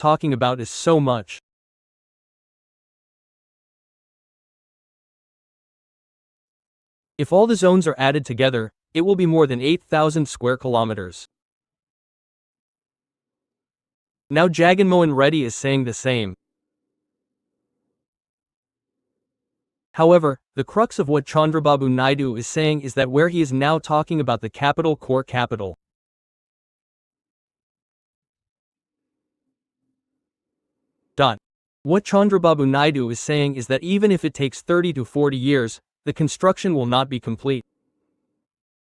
talking about is so much. If all the zones are added together, it will be more than 8,000 square kilometers. Now Jaganmohan Reddy is saying the same. However, the crux of what Chandrababu Naidu is saying is that where he is now talking about the capital core capital. What Chandrababu Naidu is saying is that even if it takes 30 to 40 years, the construction will not be complete.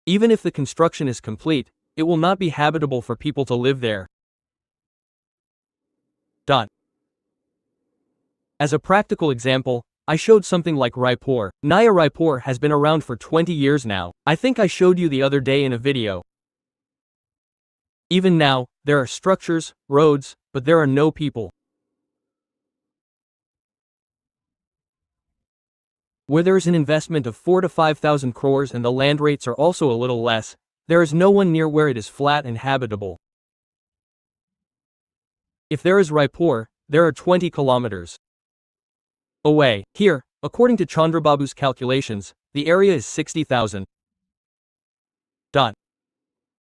Even if the construction is complete, it will not be habitable for people to live there. As a practical example, I showed something like Raipur. Naya Raipur has been around for 20 years now. I think I showed you the other day in a video. Even now, there are structures, roads, but there are no people. Where there is an investment of 4 to 5,000 crores and the land rates are also a little less, there is no one near where it is flat and habitable. If there is Raipur, there are 20 kilometers away. Here, according to Chandrababu's calculations, the area is 60,000.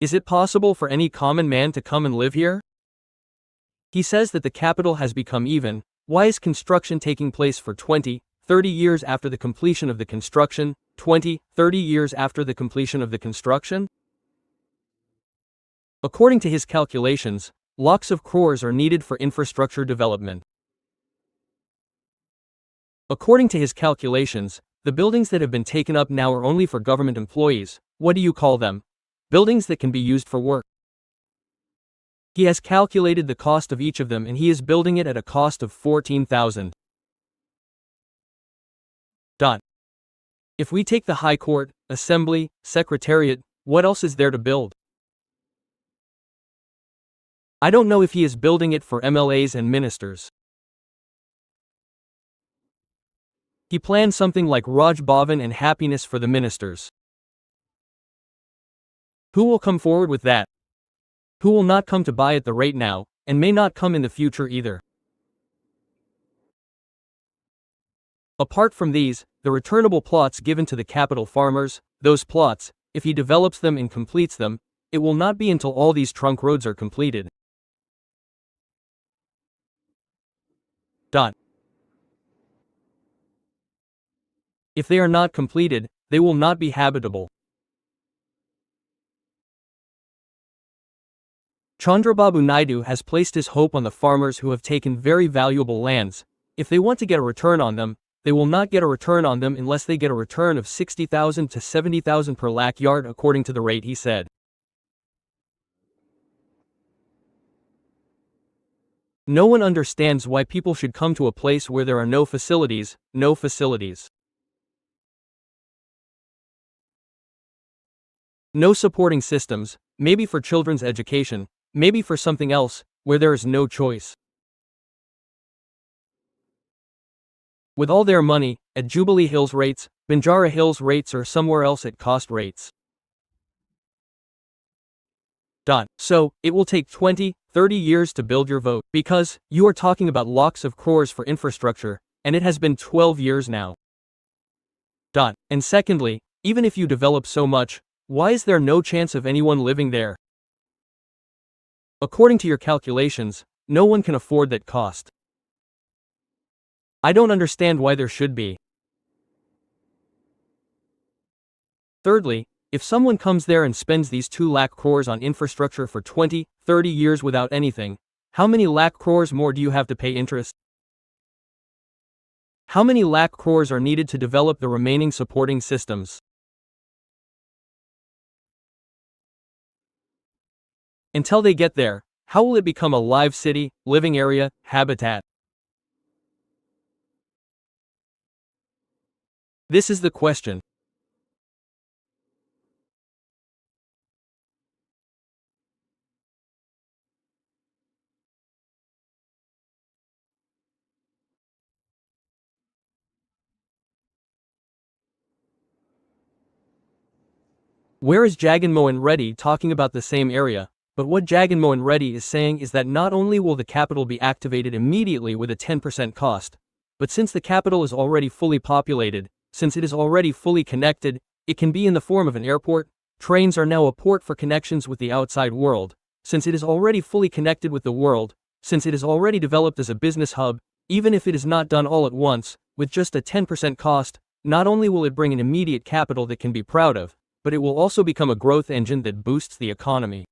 Is it possible for any common man to come and live here? He says that the capital has become even. Why is construction taking place for 20, 30 years after the completion of the construction, 20, 30 years after the completion of the construction? According to his calculations, lakhs of crores are needed for infrastructure development. According to his calculations, the buildings that have been taken up now are only for government employees. What do you call them? Buildings that can be used for work. He has calculated the cost of each of them and he is building it at a cost of 14,000. If we take the High Court, Assembly, Secretariat, what else is there to build? I don't know if he is building it for MLAs and ministers. He planned something like Raj Bhavan and happiness for the ministers. Who will come forward with that? Who will not come to buy at the rate now, and may not come in the future either? Apart from these, the returnable plots given to the capital farmers, those plots, if he develops them and completes them, it will not be until all these trunk roads are completed. If they are not completed, they will not be habitable. Chandrababu Naidu has placed his hope on the farmers who have taken very valuable lands. If they want to get a return on them, they will not get a return on them unless they get a return of 60,000 to 70,000 per lakh yard according to the rate he said. No one understands why people should come to a place where there are no facilities, no supporting systems, maybe for children's education, maybe for something else, where there is no choice. With all their money, at Jubilee Hills rates, Banjara Hills rates or somewhere else at cost rates. So, it will take 20, 30 years to build your vote, because, you are talking about lakhs of crores for infrastructure, and it has been 12 years now. And secondly, even if you develop so much, why is there no chance of anyone living there? According to your calculations, no one can afford that cost. I don't understand why there should be. Thirdly, if someone comes there and spends these 2 lakh crores on infrastructure for 20, 30 years without anything, how many lakh crores more do you have to pay interest? How many lakh crores are needed to develop the remaining supporting systems? Until they get there, how will it become a live city, living area, habitat? This is the question. Where is Jaganmohan Reddy talking about the same area? But what Jaganmohan Reddy is saying is that not only will the capital be activated immediately with a 10% cost, but since the capital is already fully populated, since it is already fully connected, it can be in the form of an airport. Trains are now a port for connections with the outside world. Since it is already fully connected with the world, since it is already developed as a business hub, even if it is not done all at once, with just a 10% cost, not only will it bring an immediate capital that can be proud of, but it will also become a growth engine that boosts the economy.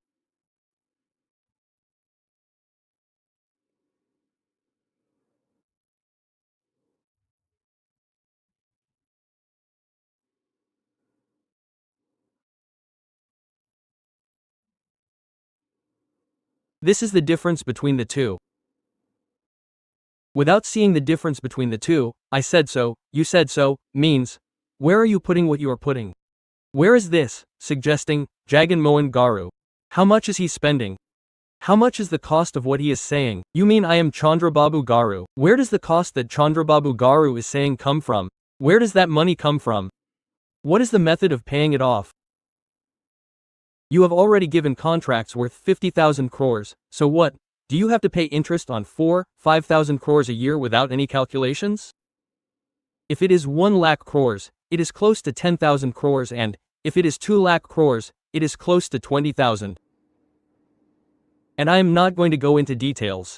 This is the difference between the two. Without seeing the difference between the two, I said so, you said so, means, where are you putting what you are putting? Where is this, suggesting, Jaganmohan Garu? How much is he spending? How much is the cost of what he is saying? You mean I am Chandrababu Garu? Where does the cost that Chandrababu Garu is saying come from? Where does that money come from? What is the method of paying it off? You have already given contracts worth 50,000 crores, so what? Do you have to pay interest on 5,000 crores a year without any calculations? If it is 1 lakh crores, it is close to 10,000 crores, and if it is 2 lakh crores, it is close to 20,000. And I am not going to go into details.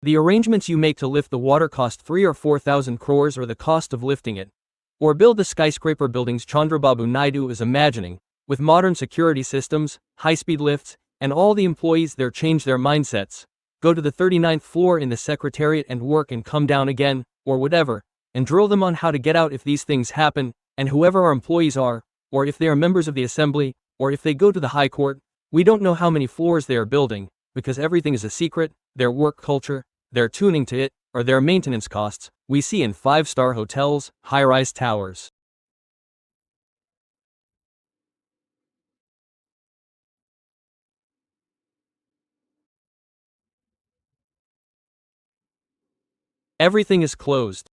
The arrangements you make to lift the water cost 3 or 4,000 crores, or the cost of lifting it. Or build the skyscraper buildings Chandrababu Naidu is imagining, with modern security systems, high-speed lifts, and all the employees there change their mindsets, go to the 39th floor in the secretariat and work and come down again, or whatever, and drill them on how to get out if these things happen, and whoever our employees are, or if they are members of the assembly, or if they go to the high court, we don't know how many floors they are building, because everything is a secret, their work culture, their tuning to it, or their maintenance costs, we see in 5-star hotels, high-rise towers. Everything is closed.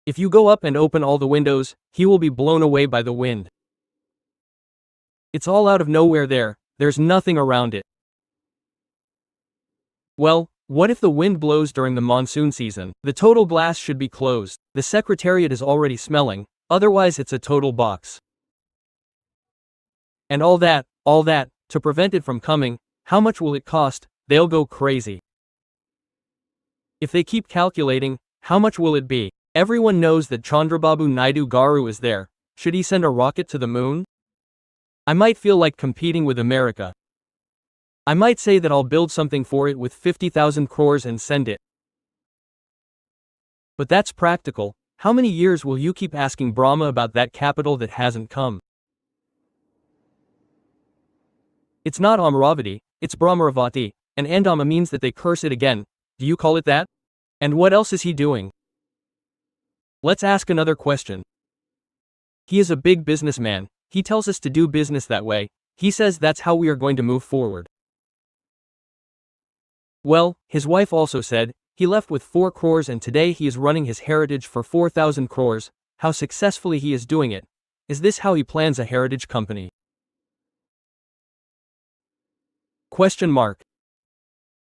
If you go up and open all the windows, he will be blown away by the wind. It's all out of nowhere there, there's nothing around it. Well, what if the wind blows during the monsoon season? The total glass should be closed. The secretariat is already smelling, otherwise it's a total box. And all that, to prevent it from coming, how much will it cost? They'll go crazy. If they keep calculating, how much will it be? Everyone knows that Chandrababu Naidu Garu is there. Should he send a rocket to the moon? I might feel like competing with America. I might say that I'll build something for it with 50,000 crores and send it. But that's practical. How many years will you keep asking Brahma about that capital that hasn't come? It's not Amaravati, it's Brahmaravati, and Andama means that they curse it again. Do you call it that? And what else is he doing? Let's ask another question. He is a big businessman. He tells us to do business that way. He says that's how we are going to move forward. Well, his wife also said, he left with 4 crores and today he is running his heritage for 4,000 crores. How successfully he is doing it. Is this how he plans a heritage company? Question mark.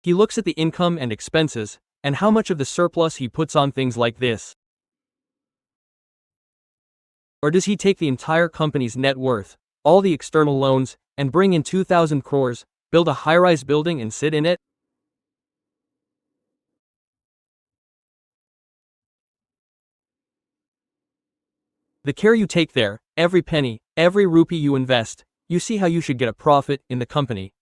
He looks at the income and expenses, and how much of the surplus he puts on things like this. Or does he take the entire company's net worth, all the external loans, and bring in 2,000 crores, build a high-rise building and sit in it? The care you take there, every penny, every rupee you invest, you see how you should get a profit in the company.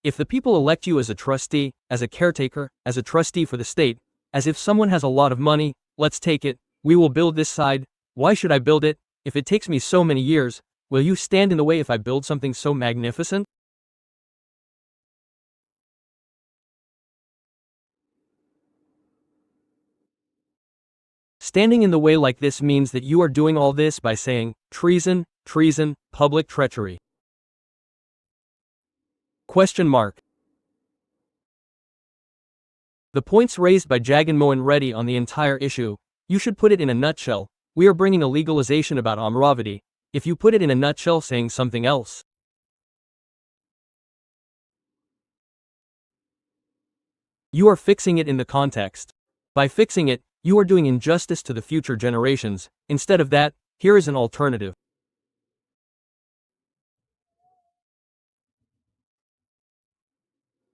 If the people elect you as a trustee, as a caretaker, as a trustee for the state, as if someone has a lot of money, let's take it, we will build this side, why should I build it? If it takes me so many years, will you stand in the way if I build something so magnificent? Standing in the way like this means that you are doing all this by saying, treason, treason, public treachery. Question mark. The points raised by Jagan Mohan Reddy on the entire issue, you should put it in a nutshell. We are bringing a legalization about Amravati. If you put it in a nutshell saying something else, you are fixing it in the context. By fixing it, you are doing injustice to the future generations. Instead of that, here is an alternative.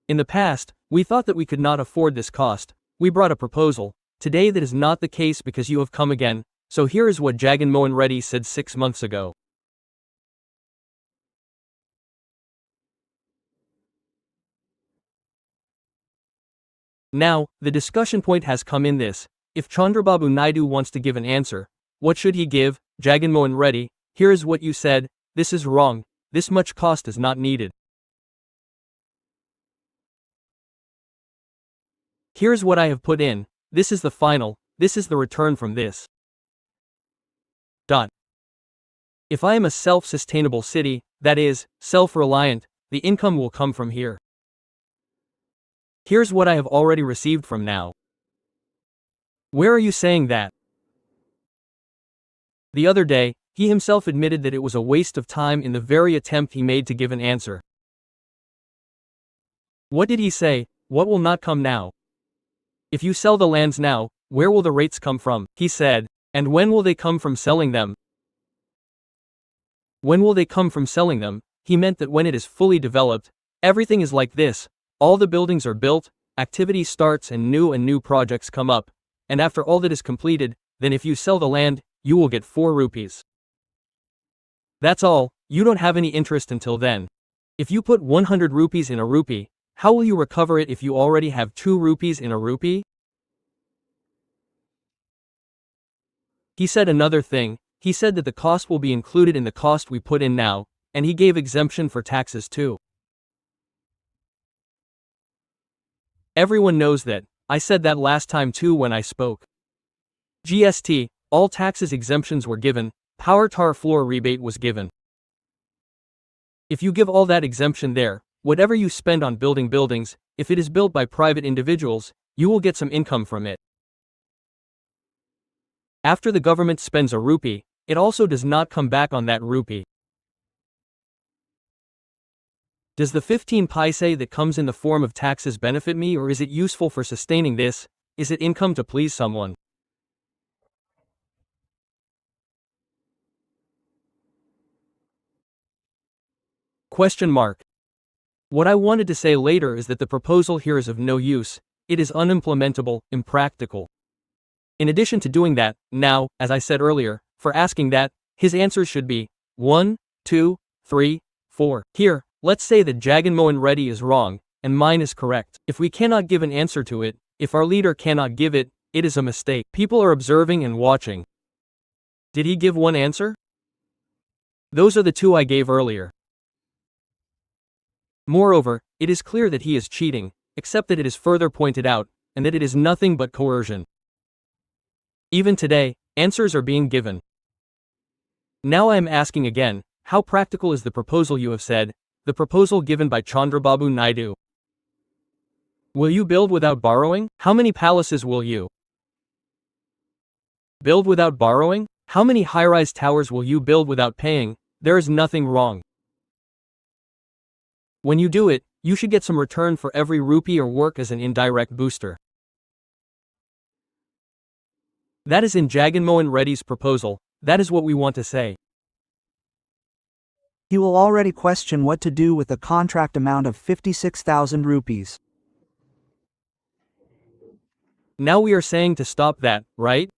In the past, we thought that we could not afford this cost. We brought a proposal. Today that is not the case because you have come again. So here is what Jagan Mohan Reddy said 6 months ago. Now, the discussion point has come in this. If Chandrababu Naidu wants to give an answer, what should he give? Jagan Mohan Reddy, here is what you said. This is wrong. This much cost is not needed. Here's what I have put in. This is the final. This is the return from this. If I am a self-sustainable city, that is, self-reliant, the income will come from here. Here's what I have already received from now. Where are you saying that? The other day, he himself admitted that it was a waste of time in the very attempt he made to give an answer. What did he say? What will not come now? If you sell the lands now, where will the rates come from? He said. And when will they come from selling them? When will they come from selling them? He meant that when it is fully developed, everything is like this. All the buildings are built, activity starts and new projects come up. And after all that is completed, then if you sell the land, you will get 4 rupees. That's all, you don't have any interest until then. If you put 100 rupees in a rupee, how will you recover it if you already have 2 rupees in a rupee? He said another thing. He said that the cost will be included in the cost we put in now, and he gave exemption for taxes too. Everyone knows that. I said that last time too when I spoke. GST, all taxes exemptions were given, power tar floor rebate was given. If you give all that exemption there, whatever you spend on building buildings, if it is built by private individuals, you will get some income from it. After the government spends a rupee, it also does not come back on that rupee. Does the 15 paise that comes in the form of taxes benefit me, or is it useful for sustaining this? Is it income to please someone? Question mark. What I wanted to say later is that the proposal here is of no use. It is unimplementable, impractical. In addition to doing that, now, as I said earlier, for asking that, his answers should be 1, 2, 3, 4. Here, let's say that Jagan Mohan Reddy is wrong, and mine is correct. If we cannot give an answer to it, if our leader cannot give it, it is a mistake. People are observing and watching. Did he give one answer? Those are the 2 I gave earlier. Moreover, it is clear that he is cheating, except that it is further pointed out, and that it is nothing but coercion. Even today, answers are being given. Now I am asking again, how practical is the proposal you have said, the proposal given by Chandrababu Naidu? Will you build without borrowing? How many palaces will you build without borrowing? How many high-rise towers will you build without paying? There is nothing wrong. When you do it, you should get some return for every rupee or work as an indirect booster. That is in Jagan Mohan Reddy's proposal. That is what we want to say. He will already question what to do with the contract amount of 56,000 rupees. Now we are saying to stop that, right?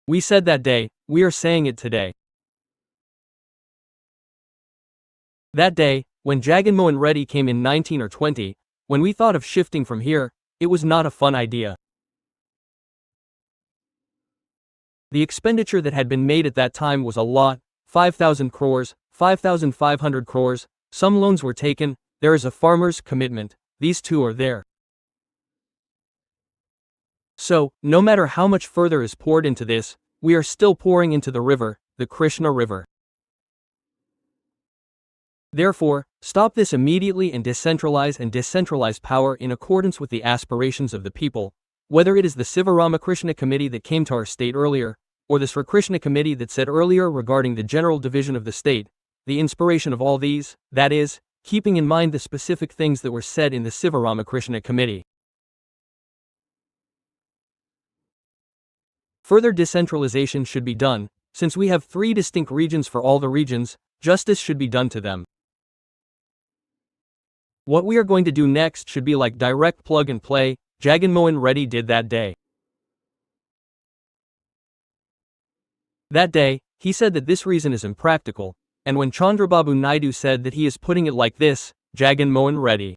We said that day, we are saying it today. That day, when Jagan Mohan Reddy came in 19 or 20, when we thought of shifting from here, it was not a fun idea. The expenditure that had been made at that time was a lot, 5,000 crores, 5,500 crores, some loans were taken, there is a farmer's commitment, these 2 are there. So, no matter how much further is poured into this, we are still pouring into the river, the Krishna River. Therefore, stop this immediately and decentralize power in accordance with the aspirations of the people, whether it is the Sajjala Ramakrishna Committee that came to our state earlier, or the Sri Krishna Committee that said earlier regarding the general division of the state. The inspiration of all these, that is, keeping in mind the specific things that were said in the Sajjala Ramakrishna Committee. Further decentralization should be done. Since we have 3 distinct regions for all the regions, justice should be done to them. What we are going to do next should be like direct plug and play. Jagannath Reddy did that day. That day, he said that this reason is impractical, and when Chandrababu Naidu said that he is putting it like this, Jagannath Reddy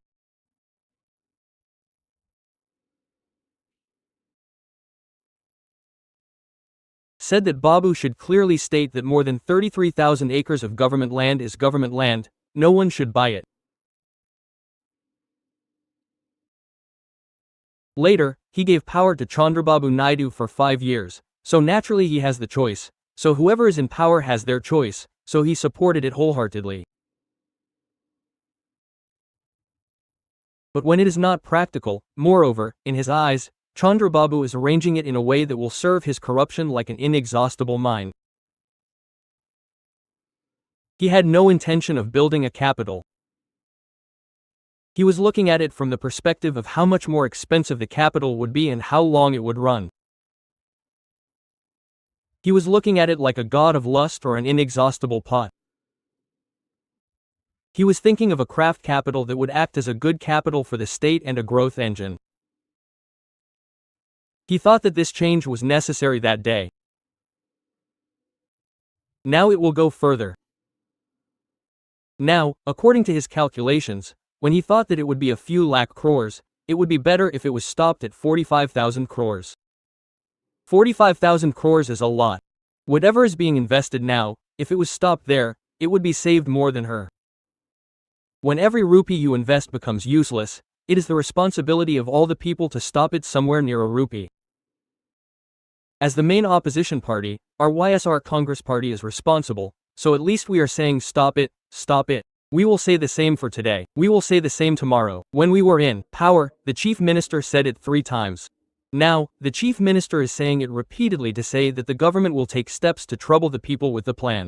said that Babu should clearly state that more than 33,000 acres of government land is government land, no one should buy it. Later, he gave power to Chandrababu Naidu for 5 years, so naturally he has the choice, so whoever is in power has their choice, so he supported it wholeheartedly. But when it is not practical, moreover, in his eyes, Chandrababu is arranging it in a way that will serve his corruption like an inexhaustible mine. He had no intention of building a capital. He was looking at it from the perspective of how much more expensive the capital would be and how long it would run. He was looking at it like a god of lust or an inexhaustible pot. He was thinking of a craft capital that would act as a good capital for the state and a growth engine. He thought that this change was necessary that day. Now it will go further. Now, according to his calculations, when he thought that it would be a few lakh crores, it would be better if it was stopped at 45,000 crores. 45,000 crores is a lot. Whatever is being invested now, if it was stopped there, it would be saved more than her. When every rupee you invest becomes useless, it is the responsibility of all the people to stop it somewhere near a rupee. As the main opposition party, our YSR Congress Party is responsible, so at least we are saying stop it, stop it. We will say the same for today. We will say the same tomorrow. When we were in power, the Chief Minister said it 3 times. Now, the Chief Minister is saying it repeatedly to say that the government will take steps to trouble the people with the plan.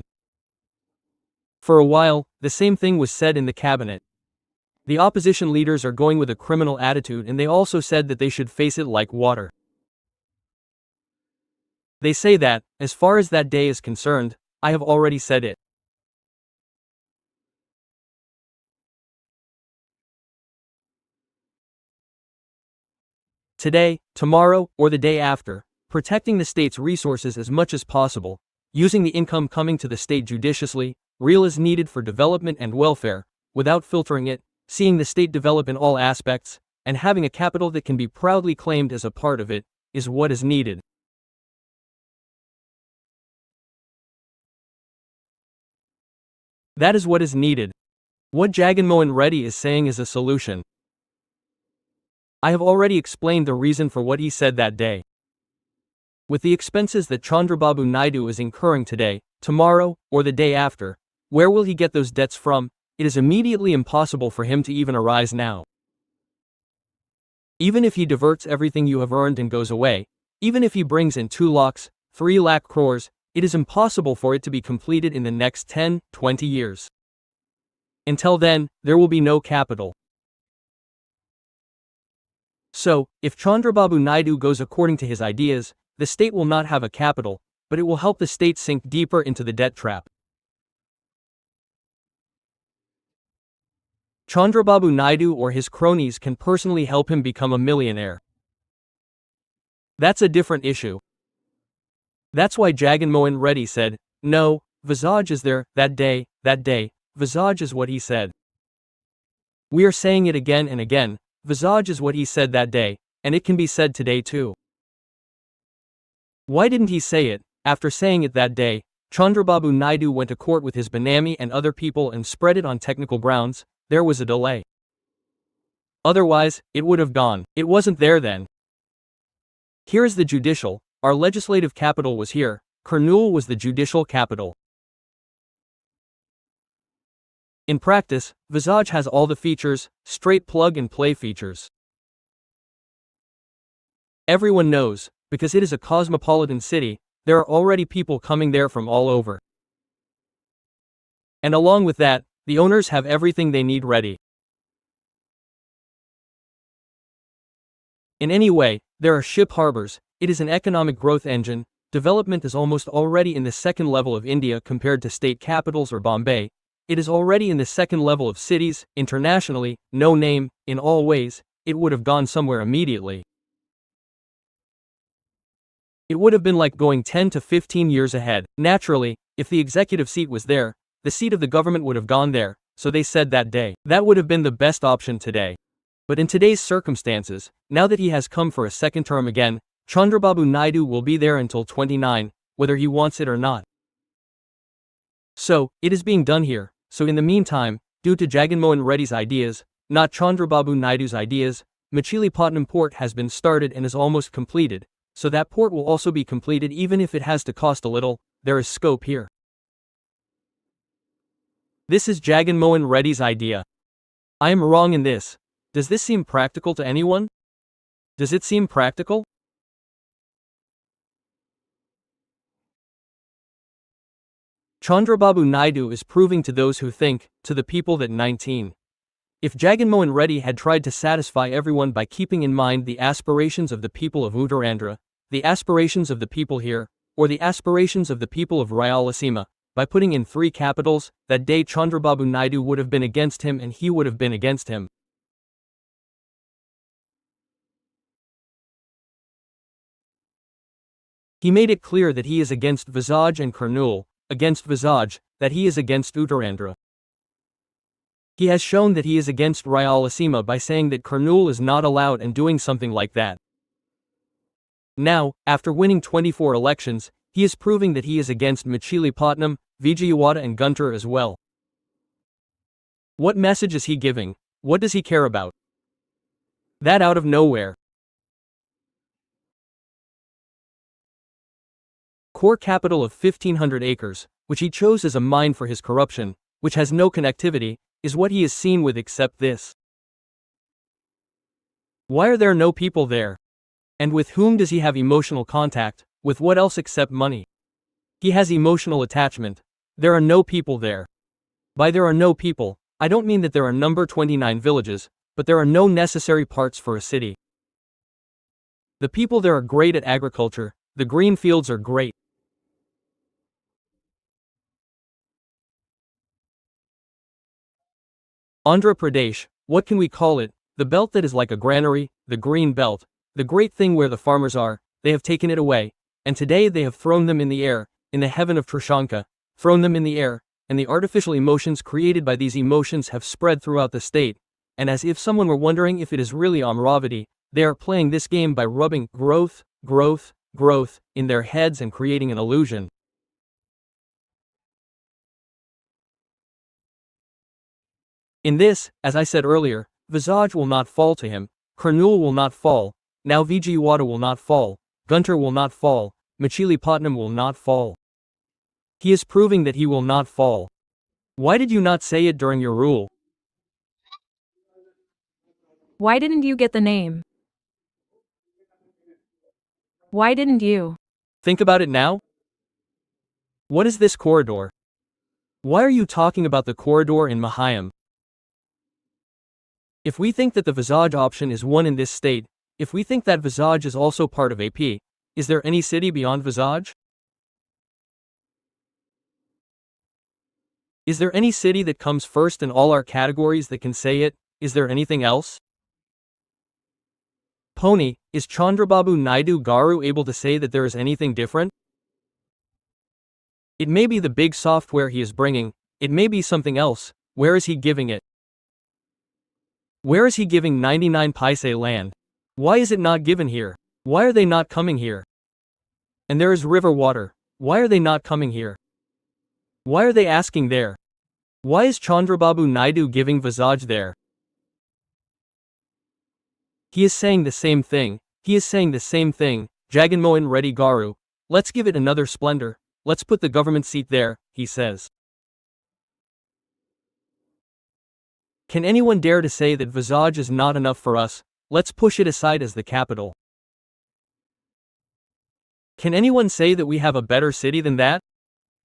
For a while, the same thing was said in the cabinet. The opposition leaders are going with a criminal attitude and they also said that they should face it like water. They say that, as far as that day is concerned, I have already said it. Today, tomorrow, or the day after, protecting the state's resources as much as possible, using the income coming to the state judiciously, real as needed for development and welfare, without filtering it, seeing the state develop in all aspects, and having a capital that can be proudly claimed as a part of it, is what is needed. That is what is needed. What Jagannath Reddy is saying is a solution. I have already explained the reason for what he said that day. With the expenses that Chandrababu Naidu is incurring today, tomorrow, or the day after, where will he get those debts from? It is immediately impossible for him to even arise now. Even if he diverts everything you have earned and goes away, even if he brings in 2 lakhs, 3 lakh crores, it is impossible for it to be completed in the next 10, 20 years. Until then, there will be no capital. So, if Chandrababu Naidu goes according to his ideas, the state will not have a capital, but it will help the state sink deeper into the debt trap. Chandrababu Naidu or his cronies can personally help him become a millionaire. That's a different issue. That's why Jagannath Reddy said, no, Visage is there, that day, Visage is what he said. We are saying it again and again, Visage is what he said that day, and it can be said today too. Why didn't he say it? After saying it that day, Chandrababu Naidu went to court with his Benami and other people and spread it on technical grounds. There was a delay. Otherwise, it would have gone. It wasn't there then. Here is the judicial. Our legislative capital was here. Kurnool was the judicial capital. In practice, Visage has all the features, straight plug-and-play features. Everyone knows, because it is a cosmopolitan city, there are already people coming there from all over. And along with that, the owners have everything they need ready. In any way, there are ship harbors, it is an economic growth engine, development is almost already in the second level of India compared to state capitals or Bombay, it is already in the second level of cities, internationally, no name, in all ways, it would have gone somewhere immediately. It would have been like going 10 to 15 years ahead. Naturally, if the executive seat was there, the seat of the government would have gone there, so they said that day. That would have been the best option today. But in today's circumstances, now that he has come for a second term again, Chandrababu Naidu will be there until 29, whether he wants it or not. So, it is being done here. So in the meantime, due to Jaganmohan Reddy's ideas, not Chandrababu Naidu's ideas, Machilipatnam port has been started and is almost completed, so that port will also be completed even if it has to cost a little, there is scope here. This is Jaganmohan Reddy's idea. I am wrong in this. Does this seem practical to anyone? Does it seem practical? Chandrababu Naidu is proving to those who think, to the people that 19. If Jaganmohan Reddy had tried to satisfy everyone by keeping in mind the aspirations of the people of Uttarandhra, the aspirations of the people here, or the aspirations of the people of Rayalaseema, by putting in 3 capitals, that day Chandrababu Naidu would have been against him and he would have been against him. He made it clear that he is against Visage and Kurnool, against Visage, that he is against Uttarandhra. He has shown that he is against Rayalaseema by saying that Kurnool is not allowed and doing something like that. Now, after winning 24 elections, he is proving that he is against Machilipatnam, Vijayawada and Guntur as well. What message is he giving? What does he care about? That out of nowhere. Core capital of 1500 acres, which he chose as a mine for his corruption, which has no connectivity, is what he is seen with except this. Why are there no people there? And with whom does he have emotional contact, with what else except money? He has emotional attachment. There are no people there. By there are no people, I don't mean that there are number 29 villages, but there are no necessary parts for a city. The people there are great at agriculture, the green fields are great. Andhra Pradesh, what can we call it? The belt that is like a granary, the green belt, the great thing where the farmers are, they have taken it away, and today they have thrown them in the air, in the heaven of Trishanka, thrown them in the air, and the artificial emotions created by these emotions have spread throughout the state, and as if someone were wondering if it is really Amravati, they are playing this game by rubbing growth, growth, growth in their heads and creating an illusion. In this, as I said earlier, Visage will not fall to him, Kurnool will not fall, now Vijayawada will not fall, Guntur will not fall, Machilipatnam will not fall. He is proving that he will not fall. Why did you not say it during your rule? Why didn't you get the name? Why didn't you? Think about it now. What is this corridor? Why are you talking about the corridor in Mahayam? If we think that the Visage option is one in this state, if we think that Visage is also part of AP, is there any city beyond Visage? Is there any city that comes first in all our categories that can say it? Is there anything else? Pony, is Chandrababu Naidu Garu able to say that there is anything different? It may be the big software he is bringing, it may be something else, where is he giving it? Where is he giving 99 paise land? Why is it not given here? Why are they not coming here? And there is river water, why are they not coming here? Why are they asking there? Why is Chandrababu Naidu giving Visage there? He is saying the same thing, Jaganmohan Reddy Garu, let's give it another splendor, let's put the government seat there, he says. Can anyone dare to say that Visage is not enough for us? Let's push it aside as the capital. Can anyone say that we have a better city than that?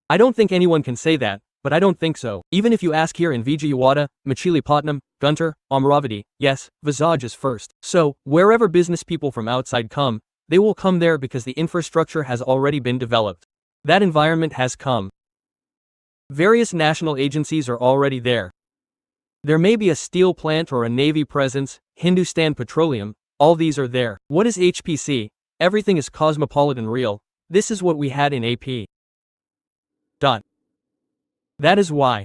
I don't think anyone can say that, but I don't think so. Even if you ask here in Vijayawada, Machilipatnam, Guntur, Amaravati, yes, Visage is first. So, wherever business people from outside come, they will come there because the infrastructure has already been developed. That environment has come. Various national agencies are already there. There may be a steel plant or a navy presence, Hindustan Petroleum, all these are there. What is HPC? Everything is cosmopolitan real. This is what we had in AP. That is why.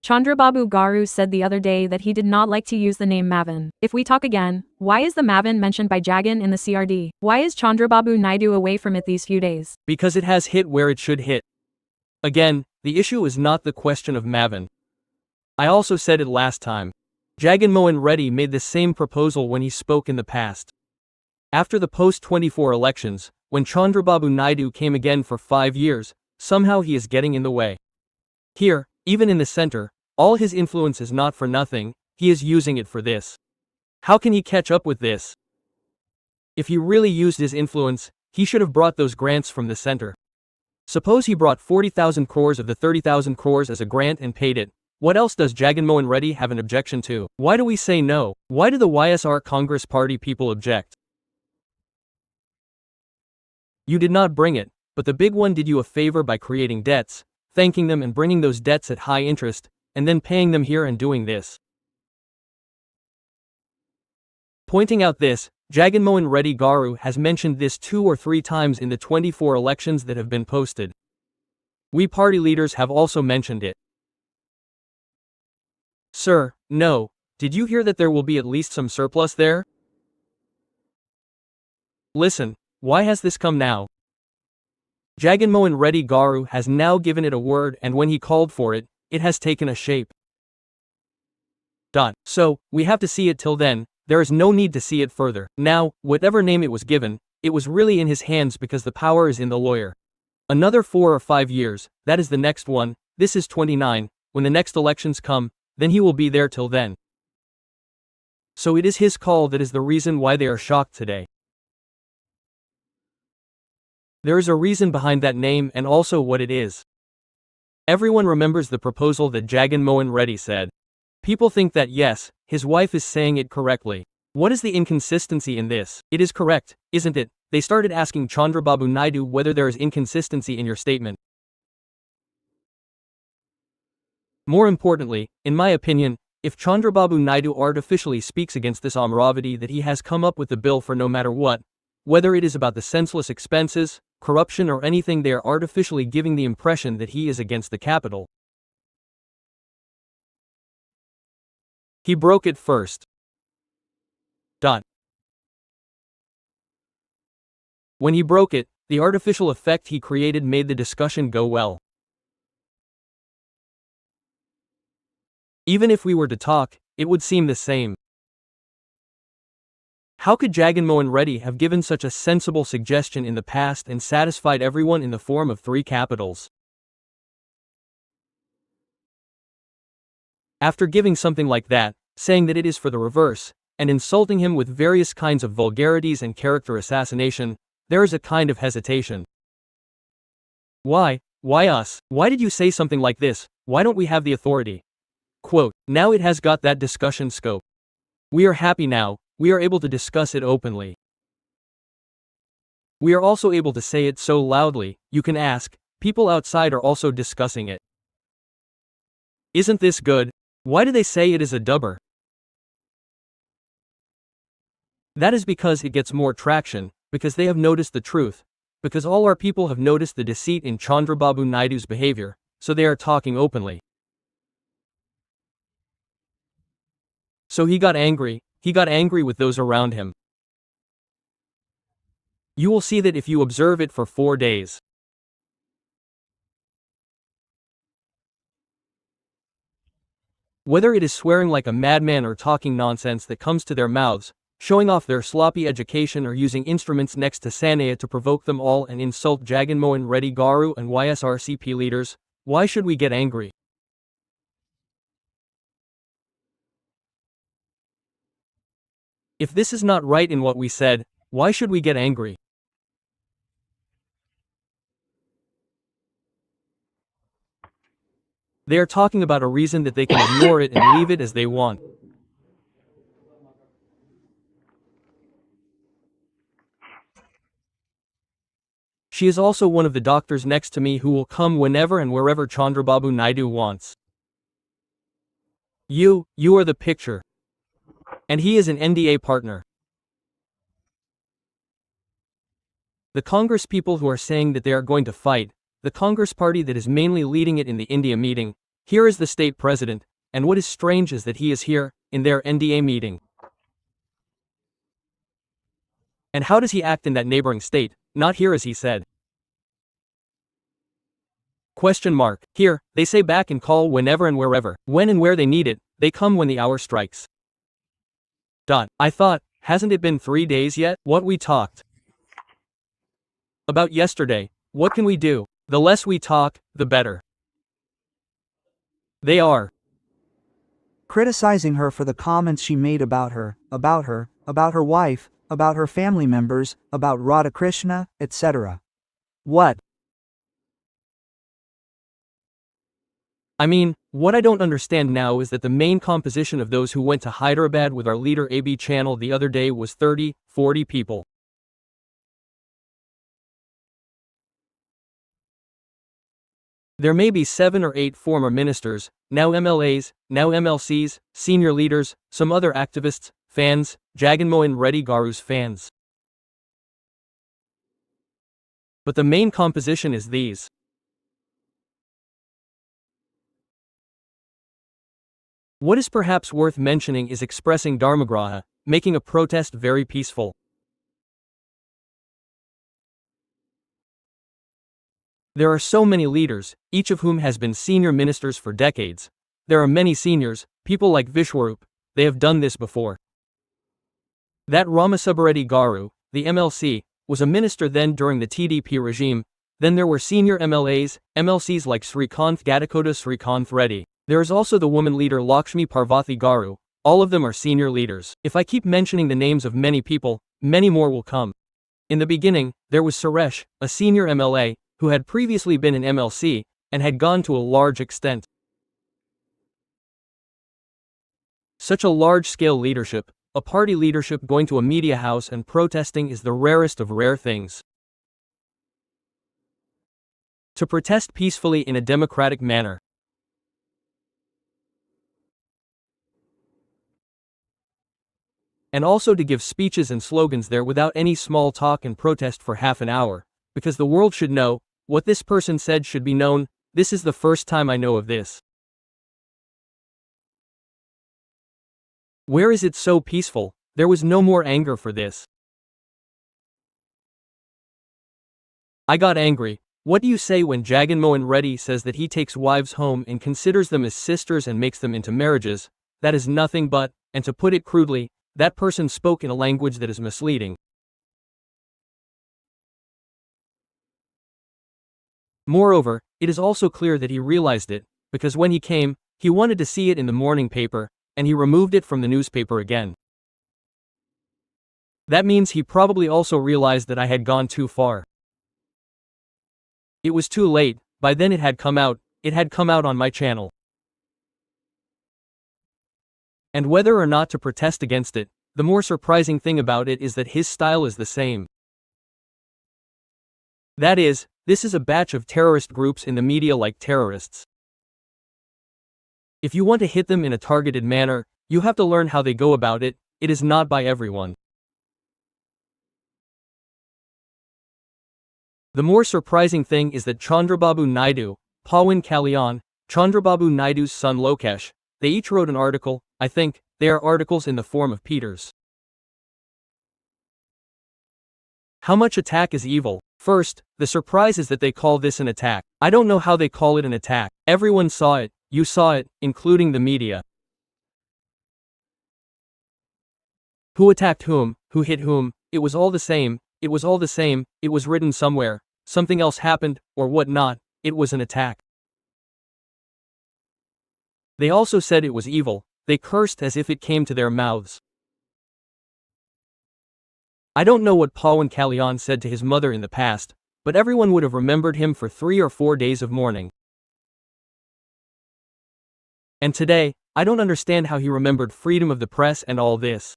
Chandrababu Garu said the other day that he did not like to use the name Mavan. If we talk again, why is the Mavan mentioned by Jagan in the CRD? Why is Chandrababu Naidu away from it these few days? Because it has hit where it should hit. Again, the issue is not the question of Mavan. I also said it last time. Jagan Mohan Reddy made the same proposal when he spoke in the past. After the post-24 elections, when Chandrababu Naidu came again for 5 years, somehow he is getting in the way. Here, even in the center, all his influence is not for nothing, he is using it for this. How can he catch up with this? If he really used his influence, he should have brought those grants from the center. Suppose he brought 40,000 crores of the 30,000 crores as a grant and paid it. What else does Jagan Mohan Reddy have an objection to? Why do we say no? Why do the YSR Congress Party people object? You did not bring it, but the big one did you a favor by creating debts, thanking them and bringing those debts at high interest, and then paying them here and doing this. Pointing out this, Jagan Mohan Reddy Garu has mentioned this 2 or 3 times in the 24 elections that have been posted. We party leaders have also mentioned it. Sir, no, did you hear that there will be at least some surplus there? Listen, why has this come now? Jagan Mohan Reddy Garu has now given it a word, and when he called for it, it has taken a shape. So, we have to see it till then, there is no need to see it further. Now, whatever name it was given, it was really in his hands because the power is in the lawyer. Another 4 or 5 years, that is the next one, this is 29, when the next elections come, then he will be there till then. So it is his call that is the reason why they are shocked today. There is a reason behind that name and also what it is. Everyone remembers the proposal that Jagan Mohan Reddy said. People think that yes, his wife is saying it correctly. What is the inconsistency in this? It is correct, isn't it? They started asking Chandrababu Naidu whether there is inconsistency in your statement. More importantly, in my opinion, if Chandrababu Naidu artificially speaks against this Amaravati that he has come up with the bill for no matter what, whether it is about the senseless expenses, corruption or anything, they are artificially giving the impression that he is against the capital. He broke it first. When he broke it, the artificial effect he created made the discussion go well. Even if we were to talk, it would seem the same. How could Jagan Mohan Reddy have given such a sensible suggestion in the past and satisfied everyone in the form of 3 capitals? After giving something like that, saying that it is for the reverse, and insulting him with various kinds of vulgarities and character assassination, there is a kind of hesitation. Why? Why us? Why did you say something like this? Why don't we have the authority? Quote, now it has got that discussion scope. We are happy now, we are able to discuss it openly. We are also able to say it so loudly, you can ask, people outside are also discussing it. Isn't this good? Why do they say it is a dubber? That is because it gets more traction, because they have noticed the truth, because all our people have noticed the deceit in Chandrababu Naidu's behavior, so they are talking openly. So he got angry with those around him. You will see that if you observe it for 4 days. Whether it is swearing like a madman or talking nonsense that comes to their mouths, showing off their sloppy education or using instruments next to Sanaya to provoke them all and insult Jagan Mohan Reddy Garu and YSRCP leaders, why should we get angry? If this is not right in what we said, why should we get angry? They are talking about a reason that they can ignore it and leave it as they want. She is also one of the doctors next to me who will come whenever and wherever Chandrababu Naidu wants. You are the picture. And he is an NDA partner. The Congress people who are saying that they are going to fight, the Congress party that is mainly leading it in the India meeting, here is the state president, and what is strange is that he is here, in their NDA meeting. And how does he act in that neighboring state, not here as he said? Question mark. Here, they say back and call whenever and wherever, when and where they need it, they come when the hour strikes. I thought, hasn't it been 3 days yet? What we talked about yesterday, what can we do? The less we talk, the better. They are criticizing her for the comments she made about her wife, about her family members, about Radhakrishna, etc. What? I mean, what I don't understand now is that the main composition of those who went to Hyderabad with our leader AB channel the other day was 30, 40 people. There may be 7 or 8 former ministers, now MLAs, now MLCs, senior leaders, some other activists, fans, Jagannath Reddy Garu's fans. But the main composition is these. What is perhaps worth mentioning is expressing Dharmagraha, making a protest very peaceful. There are so many leaders, each of whom has been senior ministers for decades. There are many seniors, people like Vishwarup, they have done this before. That Ramasubbareddy Garu, the MLC, was a minister then during the TDP regime. Then there were senior MLAs, MLCs like Srikanth Gadakota Srikanth Reddy. There is also the woman leader Lakshmi Parvathi Garu. All of them are senior leaders. If I keep mentioning the names of many people, many more will come. In the beginning, there was Suresh, a senior MLA, who had previously been an MLC, and had gone to a large extent. Such a large-scale leadership, a party leadership going to a media house and protesting is the rarest of rare things. To protest peacefully in a democratic manner. And also to give speeches and slogans there without any small talk and protest for half an hour, because the world should know, what this person said should be known. This is the first time I know of this. Where is it so peaceful? There was no more anger for this. I got angry. What do you say when Jagannath Reddy says that he takes wives home and considers them as sisters and makes them into marriages? That is nothing but, and to put it crudely, that person spoke in a language that is misleading. Moreover, it is also clear that he realized it, because when he came, he wanted to see it in the morning paper, and he removed it from the newspaper again. That means he probably also realized that I had gone too far. It was too late, by then it had come out on my channel. And whether or not to protest against it, the more surprising thing about it is that his style is the same. That is, this is a batch of terrorist groups in the media like terrorists. If you want to hit them in a targeted manner, you have to learn how they go about it. It is not by everyone. The more surprising thing is that Chandrababu Naidu, Pawan Kalyan, Chandrababu Naidu's son Lokesh, they each wrote an article. I think, they are articles in the form of Peters. How much attack is evil? First, the surprise is that they call this an attack. I don't know how they call it an attack. Everyone saw it, you saw it, including the media. Who attacked whom, who hit whom, it was all the same, it was all the same, it was written somewhere, something else happened, or what not, it was an attack. They also said it was evil, they cursed as if it came to their mouths. I don't know what Pawan Kalyan said to his mother in the past, but everyone would have remembered him for 3 or 4 days of mourning. And today, I don't understand how he remembered freedom of the press and all this.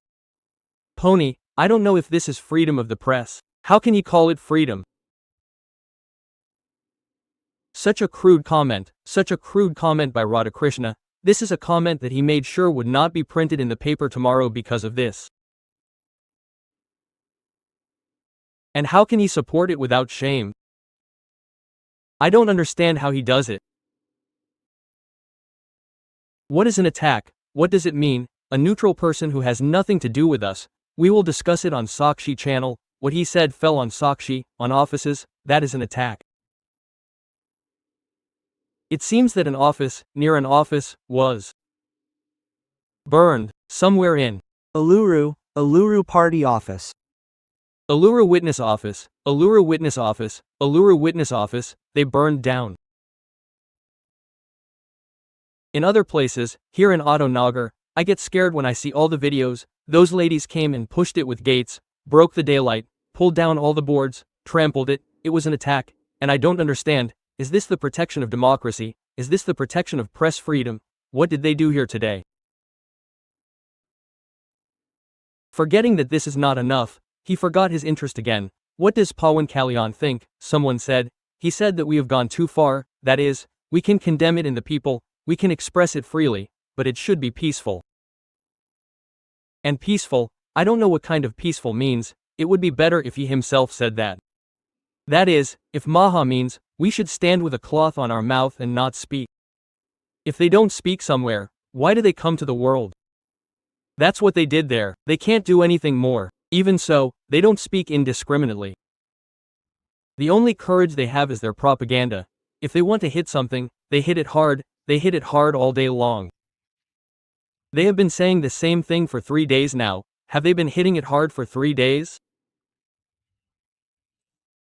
Pony, I don't know if this is freedom of the press. How can he call it freedom? Such a crude comment by Radhakrishna. This is a comment that he made sure would not be printed in the paper tomorrow because of this. And how can he support it without shame? I don't understand how he does it. What is an attack? What does it mean? A neutral person who has nothing to do with us. We will discuss it on Sakshi channel. What he said fell on Sakshi, on offices, that is an attack. It seems that an office, near an office, was burned, somewhere in Uluru party office. Uluru witness office, Uluru witness office, Uluru witness office, they burned down. In other places, here in Auto Nagar, I get scared when I see all the videos. Those ladies came and pushed it with gates, broke the daylight, pulled down all the boards, trampled it. It was an attack, and I don't understand. Is this the protection of democracy? Is this the protection of press freedom? What did they do here today? Forgetting that this is not enough, he forgot his interest again. What does Pawan Kalyan think? Someone said. He said that we have gone too far, that is, we can condemn it in the people, we can express it freely, but it should be peaceful. And peaceful, I don't know what kind of peaceful means. It would be better if he himself said that. That is, if Maha means, we should stand with a cloth on our mouth and not speak. If they don't speak somewhere, why do they come to the world? That's what they did there. They can't do anything more. Even so, they don't speak indiscriminately. The only courage they have is their propaganda. If they want to hit something, they hit it hard all day long. They have been saying the same thing for 3 days now. Have they been hitting it hard for 3 days?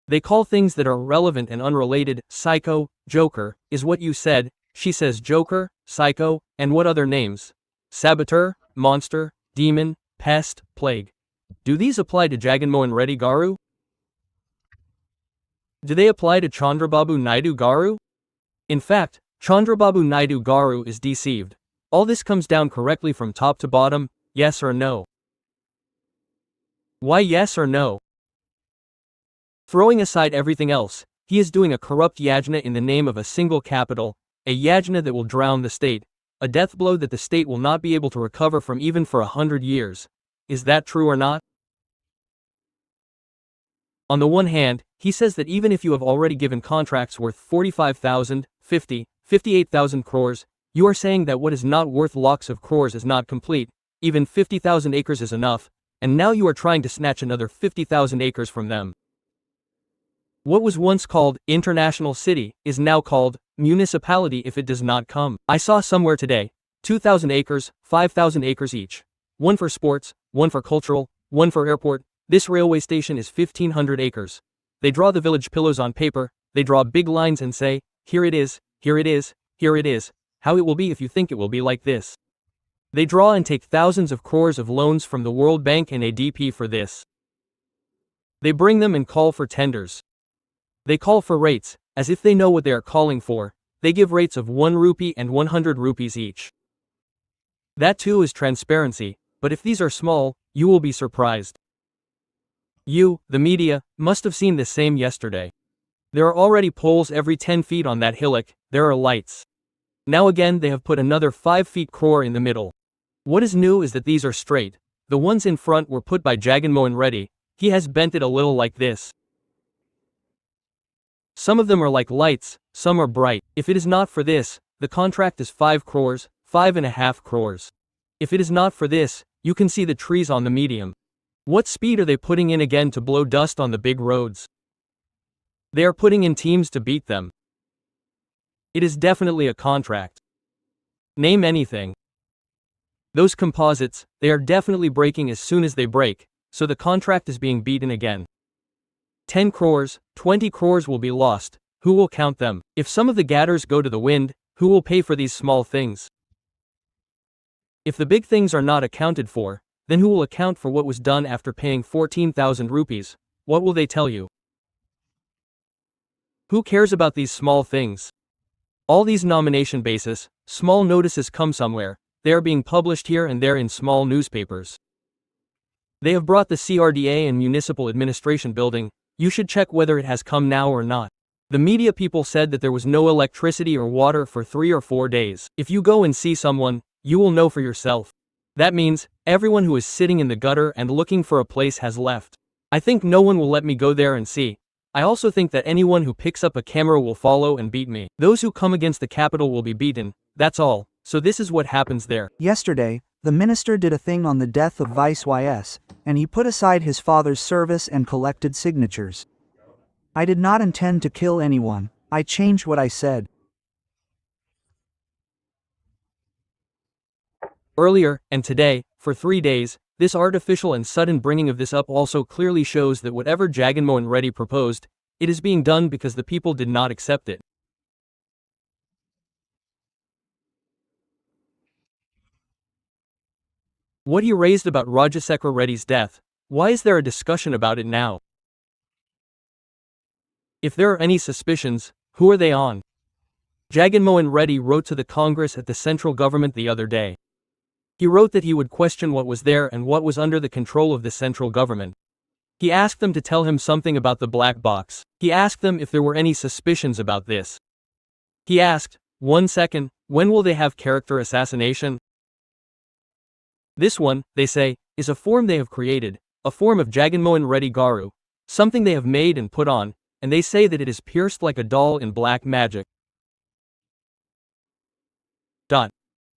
They call things that are irrelevant and unrelated, psycho, joker, is what you said. She says joker, psycho, and what other names? Saboteur, monster, demon, pest, plague. Do these apply to Jagannath Reddy Garu? Do they apply to Chandrababu Naidu Garu? In fact, Chandrababu Naidu Garu is deceived. All this comes down correctly from top to bottom, yes or no? Why yes or no? Throwing aside everything else, he is doing a corrupt yajna in the name of a single capital, a yajna that will drown the state, a death blow that the state will not be able to recover from even for 100 years. Is that true or not? On the one hand, he says that even if you have already given contracts worth 45,000, 50, 58,000 crores, you are saying that what is not worth lakhs of crores is not complete, even 50,000 acres is enough, and now you are trying to snatch another 50,000 acres from them. What was once called international city is now called municipality if it does not come. I saw somewhere today, 2,000 acres, 5,000 acres each. One for sports, one for cultural, one for airport. This railway station is 1,500 acres. They draw the village pillows on paper, they draw big lines and say, here it is, here it is, here it is, how it will be if you think it will be like this. They draw and take thousands of crores of loans from the World Bank and ADP for this. They bring them and call for tenders. They call for rates, as if they know what they are calling for. They give rates of 1 rupee and 100 rupees each. That too is transparency, but if these are small, you will be surprised. You, the media, must have seen the same yesterday. There are already poles every 10 feet on that hillock, there are lights. Now again they have put another 5 feet crore in the middle. What is new is that these are straight. The ones in front were put by Jagannath Reddy. He has bent it a little like this. Some of them are like lights, some are bright. If it is not for this, the contract is 5 crores, 5.5 crores. If it is not for this, you can see the trees on the medium. What speed are they putting in again to blow dust on the big roads? They are putting in teams to beat them. It is definitely a contract. Name anything. Those composites, they are definitely breaking as soon as they break, so the contract is being beaten again. 10 crores, 20 crores will be lost. Who will count them? If some of the gathers go to the wind, who will pay for these small things? If the big things are not accounted for, Then who will account for what was done after paying 14,000 rupees? What will they tell you? Who cares about these small things? All these nomination basis, small notices come somewhere, they are being published here and there in small newspapers. They have brought the CRDA and Municipal Administration building, you should check whether it has come now or not. The media people said that there was no electricity or water for 3 or 4 days. If you go and see someone, you will know for yourself. That means, everyone who is sitting in the gutter and looking for a place has left. I think no one will let me go there and see. I also think that anyone who picks up a camera will follow and beat me. Those who come against the capital will be beaten, that's all. So this is what happens there. Yesterday, the minister did a thing on the death of Vice YS, and he put aside his father's service and collected signatures. I did not intend to kill anyone, I changed what I said. Earlier, and today, for 3 days, this artificial and sudden bringing of this up also clearly shows that whatever Jagan Mohan Reddy proposed, it is being done because the people did not accept it. What he raised about Rajashekar Reddy's death, why is there a discussion about it now? If there are any suspicions, who are they on? Jagan Mohan Reddy wrote to the Congress at the central government the other day. He wrote that he would question what was there and what was under the control of the central government. He asked them to tell him something about the black box. He asked them if there were any suspicions about this. He asked, 1 second, when will they have character assassination? This one, they say, is a form they have created, a form of Jagan Mohan Reddy Garu, something they have made and put on, and they say that it is pierced like a doll in black magic.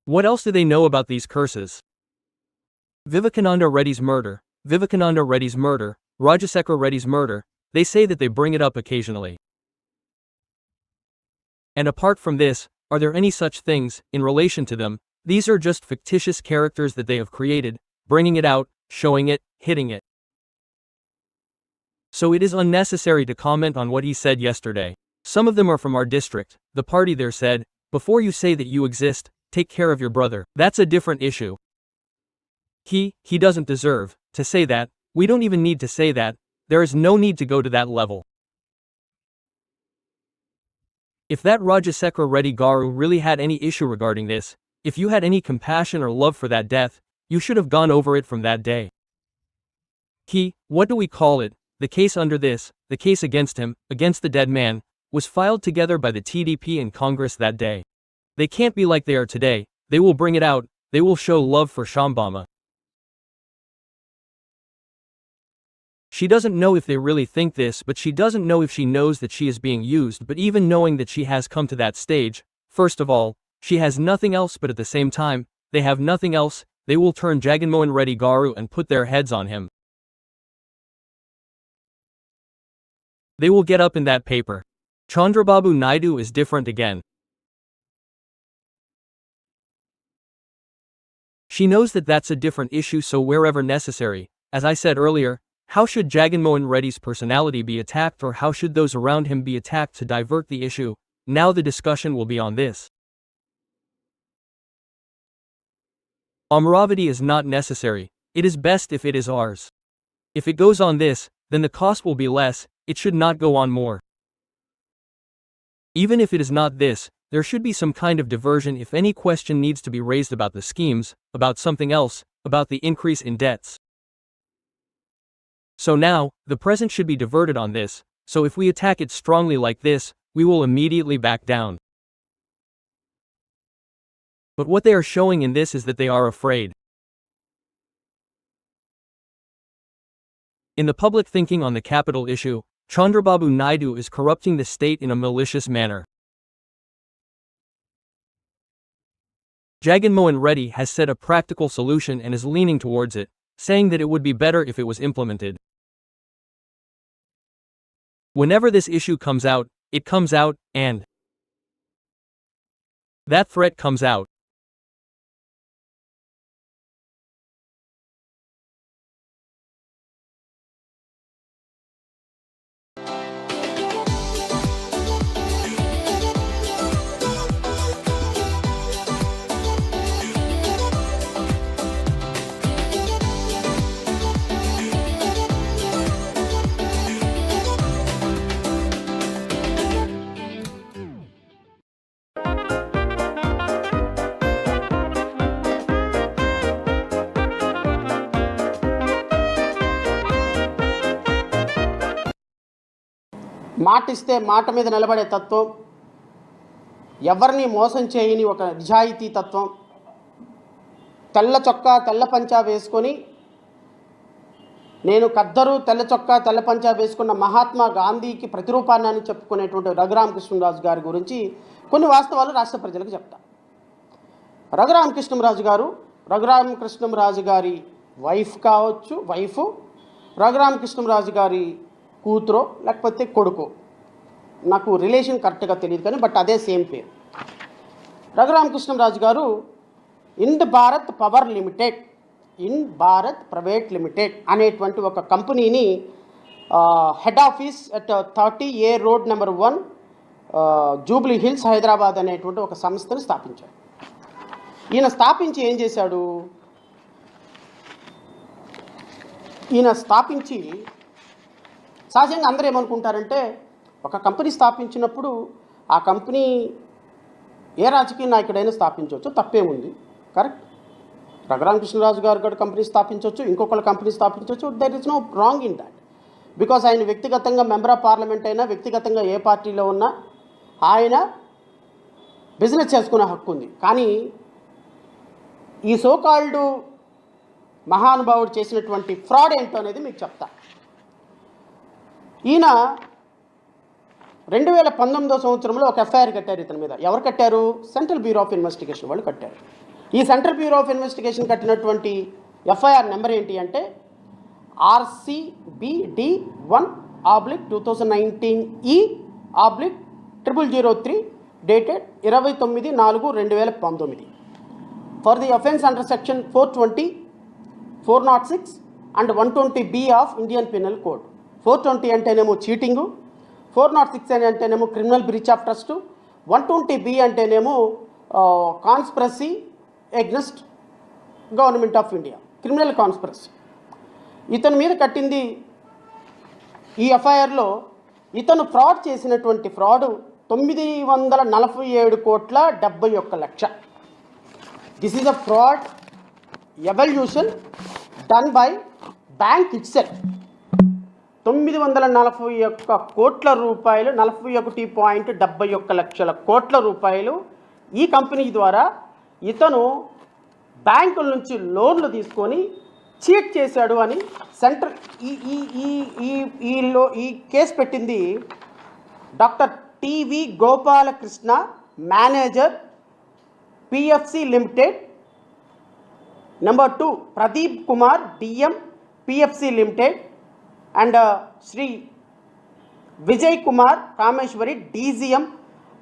What else do they know about these curses? Vivekananda Reddy's murder, Rajashekar Reddy's murder, they say that they bring it up occasionally. And apart from this, are there any such things, in relation to them? These are just fictitious characters that they have created, bringing it out, showing it, hitting it. So it is unnecessary to comment on what he said yesterday. Some of them are from our district. The party there said, before you say that you exist, take care of your brother. That's a different issue. He doesn't deserve to say that. We don't even need to say that. There is no need to go to that level. If that Rajashekar Reddy Garu really had any issue regarding this, if you had any compassion or love for that death, you should have gone over it from that day. What do we call it? The case under this, the case against him, against the dead man, was filed together by the TDP and Congress that day. They can't be like they are today, they will bring it out, they will show love for Shambhama. She doesn't know if they really think this, but she doesn't know if she knows that she is being used, but even knowing that she has come to that stage, first of all, she has nothing else, but at the same time, they have nothing else, they will turn Jagan Mohan Reddy Garu and put their heads on him. They will get up in that paper. Chandrababu Naidu is different again. She knows that that's a different issue, so wherever necessary, as I said earlier, how should Jagan Mohan Reddy's personality be attacked, or how should those around him be attacked to divert the issue? Now the discussion will be on this. Amaravati is not necessary, it is best if it is ours. If it goes on this, then the cost will be less, it should not go on more. Even if it is not this, there should be some kind of diversion if any question needs to be raised about the schemes, about something else, about the increase in debts. So now, the present should be diverted on this, so if we attack it strongly like this, we will immediately back down. But what they are showing in this is that they are afraid. In the public thinking on the capital issue, Chandrababu Naidu is corrupting the state in a malicious manner. Jagan Mohan Reddy has set a practical solution and is leaning towards it, saying that it would be better if it was implemented. Whenever this issue comes out, it comes out, and that threat comes out. మాటిస్తే మాట మీద నిలబడే తత్వం, ఎవరిని మోసం చేయని ఒక నిజాయితీ తత్వం, తెల్ల చొక్కా తెల్ల పంచా వేసుకొని, నేను కద్దరు తెల్ల చొక్కా తెల్ల పంచా వేసుకున్న మహాత్మా గాంధీకి ప్రతిరూపాన్ని చెప్పుకునేటువంటి రఘురామకృష్ణరాజు గారి గురించి కొన్ని వాస్తవాలు రాష్ట్ర ప్రజలకు చెప్తా. రఘురామకృష్ణరాజు గారి వైఫ్ కావచ్చు, రఘురామకృష్ణరాజు గారి కూతురో లేకపోతే కొడుకో, నాకు రిలేషన్ కరెక్ట్గా తెలియదు కానీ బట్ అదే సేమ్ పేరు. రఘురామకృష్ణరాజు గారు Ind Bharat power limited, Ind Bharat private limited అనేటువంటి ఒక కంపెనీని head office at 30A road number 1 Jubilee Hills Hyderabad అనేటువంటి ఒక సంస్థను స్థాపించాడు. ఈయన స్థాపించి ఏం చేశాడు? సహజంగా అందరూ ఏమనుకుంటారంటే, ఒక కంపెనీ స్థాపించినప్పుడు ఆ కంపెనీ ఏ రాజకీయ నాయకుడైనా స్థాపించవచ్చు, తప్పేముంది, కరెక్ట్. రఘురామకృష్ణరాజు గారు కూడా కంపెనీ స్థాపించవచ్చు, ఇంకొకళ్ళ కంపెనీ స్థాపించవచ్చు. There is no wrong in that. Because ఆయన వ్యక్తిగతంగా మెంబర్ ఆఫ్ పార్లమెంట్ అయినా, వ్యక్తిగతంగా ఏ పార్టీలో ఉన్నా ఆయన బిజినెస్ చేసుకునే హక్కు ఉంది. కానీ ఈ సోకాల్డ్ మహానుభావుడు చేసినటువంటి ఫ్రాడ్ ఏంటో అనేది మీకు చెప్తా. ఈయన 2019వ సంవత్సరంలో ఒక ఎఫ్ఐఆర్ కట్టారు ఇతని మీద. ఎవరు కట్టారు? సెంట్రల్ బ్యూరో ఆఫ్ ఇన్వెస్టిగేషన్ వాళ్ళు కట్టారు. ఈ సెంట్రల్ బ్యూరో ఆఫ్ ఇన్వెస్టిగేషన్ కట్టినటువంటి ఎఫ్ఐఆర్ నెంబర్ ఏంటి అంటే RCBD1/2019E/003 dated 29/4/2019 for the offence under section 420, 406 and 120B of Indian penal code. 420 అంటేనేమో చీటింగు, 406 అంటేనేమో criminal breach of trust, 120B అంటేనేమో conspiracy against government of India, criminal conspiracy. ఇతని మీద కట్టింది ఈ ఎఫ్ఐఆర్లో. ఇతను ఫ్రాడ్ చేసినటువంటి fraud 947,71,71,00,000. This is a fraud evolution done by bank itself. 941 కోట్ల రూపాయలు, 41.71 లక్షల కోట్ల రూపాయలు ఈ కంపెనీ ద్వారా ఇతను బ్యాంకుల నుంచి లోన్లు తీసుకొని చీట్ చేశాడు అని సెంట్రల్ ఈ కేసు పెట్టింది doctor TV Gopalakrishna, manager PFC limited. Number 2 Pradeep Kumar DM PFC limited and Shri Vijay Kumar Kameshwari DGM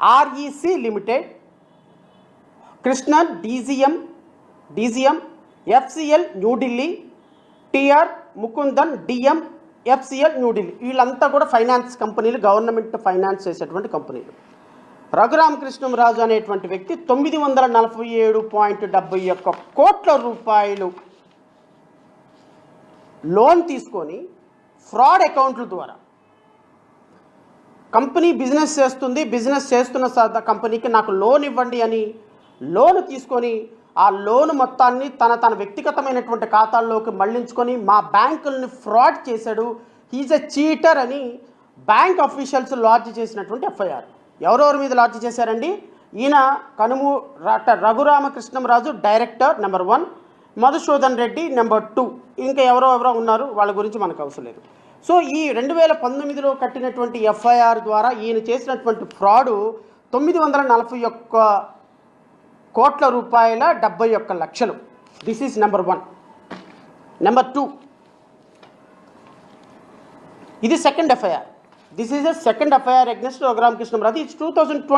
REC limited, Krishnan DGM FCL New Delhi, TR Mukundan DM FCL New Delhi. వీళ్ళంతా కూడా ఫైనాన్స్ కంపెనీలు, గవర్నమెంట్ ఫైనాన్స్ చేసేటువంటి కంపెనీలు. రఘురామకృష్ణరాజు అనేటువంటి వ్యక్తి 947.71 కోట్ల రూపాయలు లోన్ తీసుకొని ఫ్రాడ్ అకౌంట్ల ద్వారా కంపెనీ బిజినెస్ చేస్తున్న కంపెనీకి నాకు లోన్ ఇవ్వండి అని లోన్ తీసుకొని ఆ లోన్ మొత్తాన్ని తన వ్యక్తిగతమైనటువంటి ఖాతాల్లోకి మళ్లించుకొని మా బ్యాంకుల్ని ఫ్రాడ్ చేశాడు, హీజ్ ఎ చీటర్ అని బ్యాంక్ అఫీషియల్స్ లాడ్జ్ చేసినటువంటి ఎఫ్ఐఆర్. ఎవరెవరి మీద లాడ్జ్ చేశారండి? ఈయన Raghuramakrishnaraju director number 1, Madhusudan Reddy number 2, ఇంకా ఎవరో ఉన్నారు, వాళ్ళ గురించి మనకు అవసరం లేదు. సో ఈ 2019లో కట్టినటువంటి ఎఫ్ఐఆర్ ద్వారా ఈయన చేసినటువంటి ఫ్రాడు 941 కోట్ల రూపాయల 71 లక్షలు. This is number 1. నెంబర్ 2, ఇది second FIR. This is the second FIR against Raghuramakrishnaraju. It's 2020.